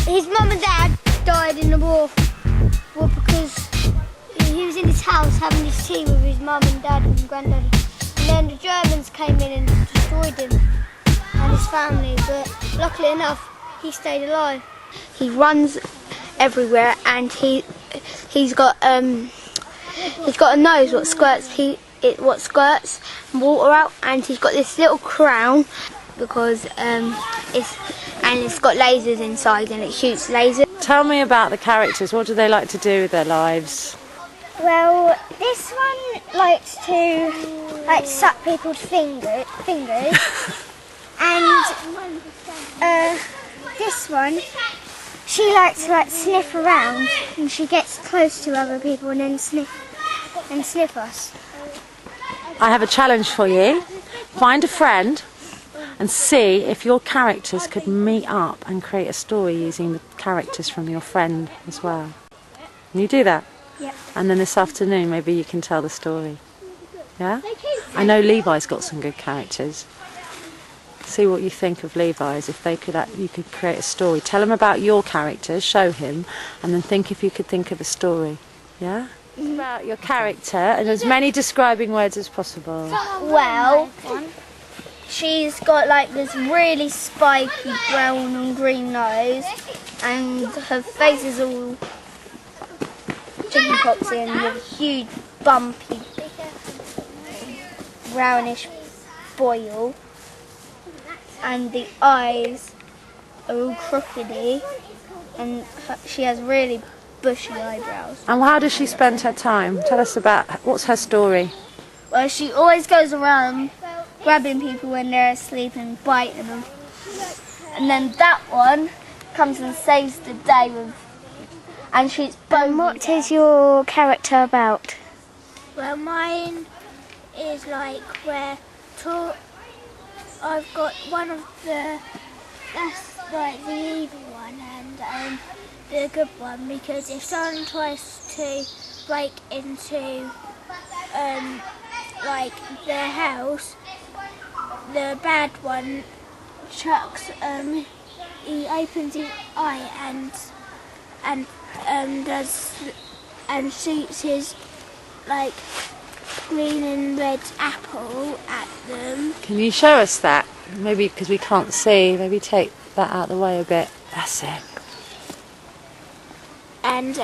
His mum and dad died in the war because he was in his house having his tea with his mum and dad and granddad. And then the Germans came in and destroyed him and his family, but luckily enough, he stayed alive. He runs everywhere and he's got a nose what squirts water out, and he's got this little crown because it's got lasers inside and it shoots lasers. Tell me about the characters. What do they like to do with their lives? Well, this one likes to suck people's fingers, and this one, she likes to sniff around, and she gets close to other people and then sniff us. I have a challenge for you. Find a friend and see if your characters could meet up and create a story using the characters from your friend as well. Can you do that? Yep. And then this afternoon maybe you can tell the story. Yeah? I know Levi's got some good characters. See what you think of Levi's. If they could, you could create a story. Tell him about your characters, show him, and then think if you could think of a story. Yeah? About your character and as many describing words as possible. Well, she's got this really spiky brown and green nose, and her face is all chickenpoxy and with a huge bumpy brownish boil, and the eyes are all crookedy, and she has really bushy eyebrows. And how does she spend her time? Tell us about, what's her story? Well, she always goes around grabbing people when they're asleep and biting them. And then that one comes and saves the day and shoots both. And what is your character about? Well, mine is where I've got one of that's the evil one and the good one, because if someone tries to break into their house, the bad one chucks he opens his eye and shoots his green and red apple at them. Can you show us that? Maybe because we can't see, maybe take that out of the way a bit. That's it. And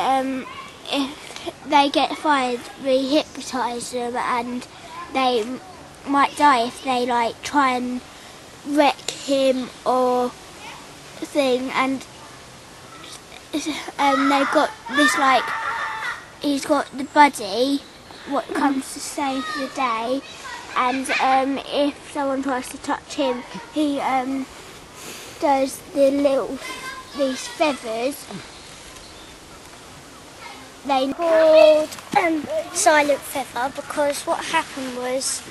if they get fired, we hypnotise them and they might die if they try and wreck him or thing. And they've got this he's got the buddy what comes to save the day, and if someone tries to touch him, he does these feathers. They called Silent Feather because what happened was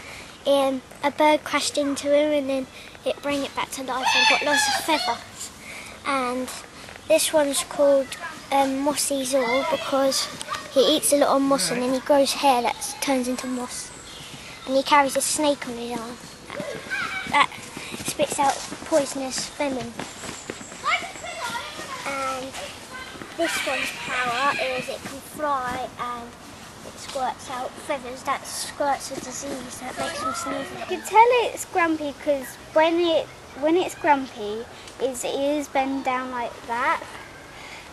a bird crashed into him and then it brought it back to life and got lots of feathers. And this one's called Mossy Zor because he eats a lot of moss and then he grows hair that turns into moss. And he carries a snake on his arm that spits out poisonous venom. And this one's power is it can fly and it squirts out feathers that squirts a disease that makes them sneeze. You can tell it's grumpy because when it's grumpy, its ears bend down like that,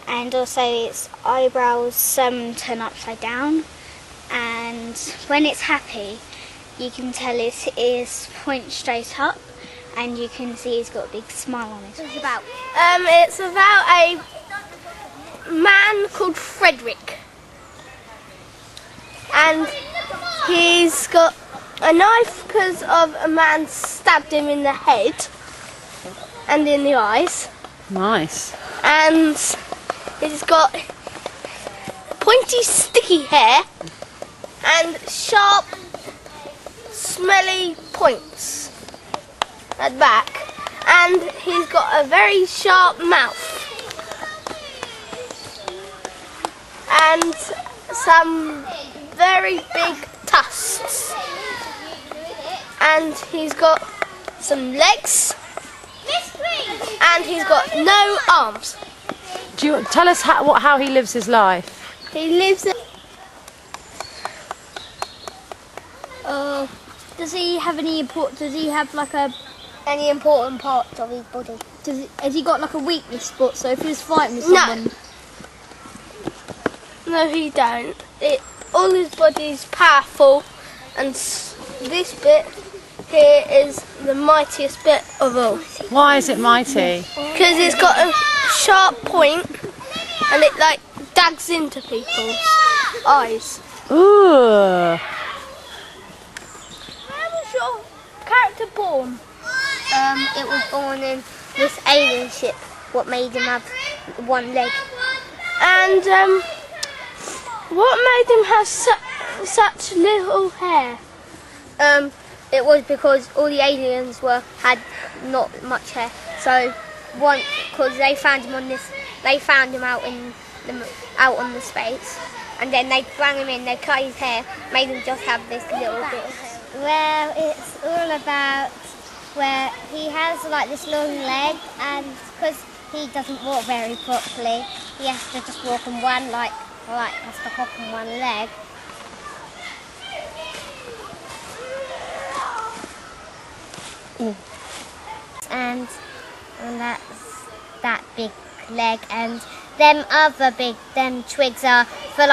and also its eyebrows turn upside down. And when it's happy, you can tell its ears point straight up, and you can see it's got a big smile on his face. It's about a man called Frederick, and he's got a knife because of a man stabbed him in the head and in the eyes. Nice. And he's got pointy sticky hair and sharp smelly points at the back, and he's got a very sharp mouth and some very big tusks, and he's got some legs and he's got no arms. Tell us how he lives his life. He lives in... Does he have any Does he have like Any important parts of his body? Has he got like a weakness spot? So if he was fighting with someone, No, he don't. All his body is powerful, and this bit here is the mightiest bit of all. Why is it mighty? Because it's got a sharp point, and it like dags into people's eyes. Ooh. How was your character born? It was born in this alien ship. What made him have one leg? And what made him have such little hair? It was because all the aliens had not much hair. So because they found him out on the space, and then they brought him in. They cut his hair, made him just have this little bit of hair. well, it's all about where he has like this long leg, and because he doesn't walk very properly, he has to just walk on one has to hop on one leg. And that's that big leg, and them twigs are for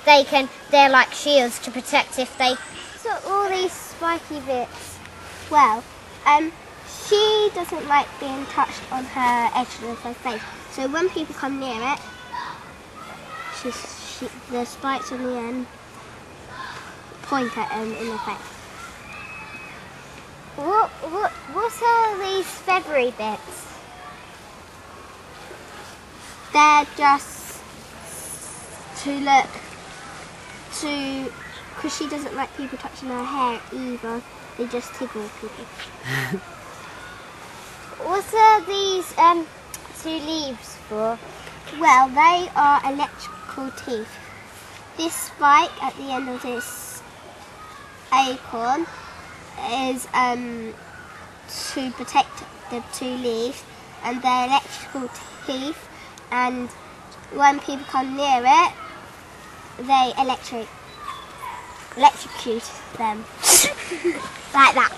they're like shields to protect if they. So all these spiky bits. Well, she doesn't like being touched on her edges of her face. So when people come near it, the spikes on the end point at them in the face. What are these feathery bits? They're just because she doesn't like people touching her hair either. They just tickle people. What are these two leaves for? Well, they are electrical teeth. This spike at the end of this acorn is to protect the two leaves, and they're electrical teeth, and when people come near it, they electrocute them. Like that.